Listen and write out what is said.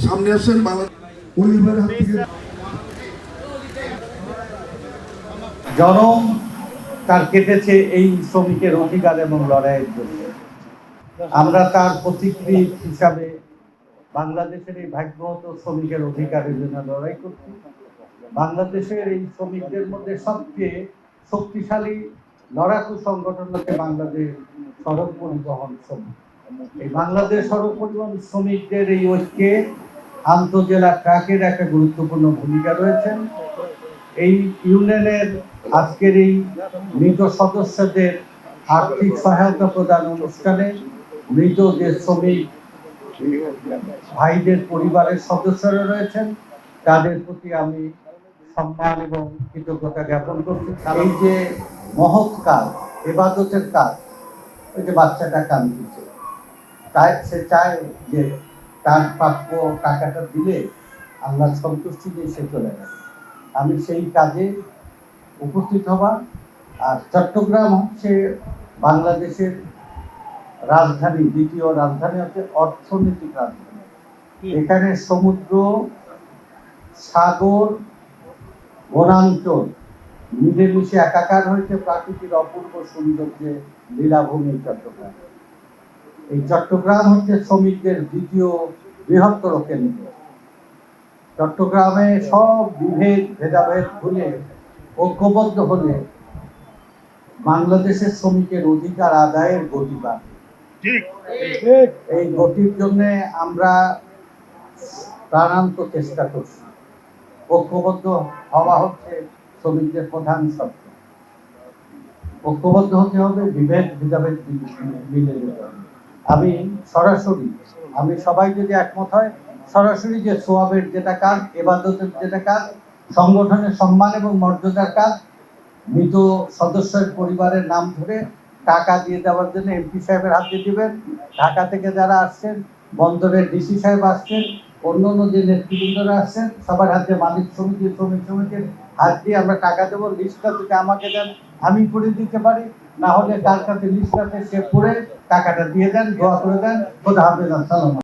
সামনে আসেন পরিবারের হাত থেকে জনম তার কেটেছে এই শ্রমিকের অধিকার এবং লড়াইয়ের জন্য। আমরা তার প্রতিক্রিয়া হিসাবে বাংলাদেশের এই ভাগ্যগত শ্রমিকের অধিকারের জন্য লড়াই করছি। বাংলাদেশের এই শ্রমিকদের মধ্যে সবচেয়ে শক্তিশালী লড়াকু সংগঠন হচ্ছে বাংলাদেশ সড়ক পরিবহন শ্রমিক। এই বাংলাদেশ সড়ক পরিবহন শ্রমিকদের এই ঐক্যে আন্তঃজেলা ট্রাকের একটা গুরুত্বপূর্ণ ভূমিকা রয়েছে। এই ইউনিয়নের আজকের এই মৃত সদস্যদের আর্থিক সহায়তা প্রদান অনুষ্ঠানে মৃত যে শ্রমিক ভাইদের পরিবারের সদস্যরা রয়েছেন তাদের প্রতি আমি সম্মান এবং কৃতজ্ঞতা জ্ঞাপন করছি। এই যে মহৎ কাজ, ইবাদতের কাজ, ওই যে বাচ্চাটা কাঁদছে, তাই সে চায় যে তার প্রাপ্য টাকাটা দিলে আল্লাহ সন্তুষ্টি দিয়ে সে চলে গেছে। আমি সেই কাজে উপস্থিত হওয়া। আর চট্টগ্রাম হচ্ছে বাংলাদেশের রাজধানী, দ্বিতীয় রাজধানী হচ্ছে অর্থনৈতিক রাজধানী। এখানে সমুদ্র, সাগর, বনাঞ্চল মিলেমিশে একাকার হয়েছে প্রাকৃতিক অপূর্ব সৌন্দর্যে লীলাভূমি চট্টগ্রাম। এই চট্টগ্রাম হচ্ছে শ্রমিকদের দ্বিতীয় বৃহত্তর কেন্দ্র। চট্টগ্রামে সব ভেদাভেদ ভুলে ঐক্যবদ্ধ হলে বাংলাদেশের শ্রমিকের অধিকার আদায়ের গতি বাড়ে। এই গতির জন্য আমরা প্রাণান্ত চেষ্টা করছি। ঐক্যবদ্ধ হওয়া হচ্ছে শ্রমিকদের প্রধান শর্ত। ঐক্যবদ্ধ হতে হবে, ভেদাভেদ মিলে যেতে হবে। আমি সবাই যদি একমত হয়, সরাসরি যে সোয়াবের যেটা কাজ, ইবাদতের যেটা কাজ, সংগঠনের সম্মান এবং মর্যাদার কাজ, মৃত সদস্যের পরিবারের নাম ধরে টাকা দিয়ে দেওয়ার জন্য এমপি সাহেবের হাতে দিবেন। ঢাকা থেকে যারা আসছেন, বন্দরের ডিসি সাহেব আসছেন, অন্যান্য যে নেতৃবৃন্দরা আসছেন, সবার হাতে মালিক সমিতি, শ্রমিক সমিতির হাত দিয়ে আমরা টাকা দেবো। লিস্টটা থেকে আমাকে দেন, আমি করে দিতে পারি, না হলে তার কাছে লিস্ট আছে, সে পড়ে টাকাটা দিয়ে দেন, দোয়া করে দেন। খোদা হাফেজ, আসসালামু আলাইকুম।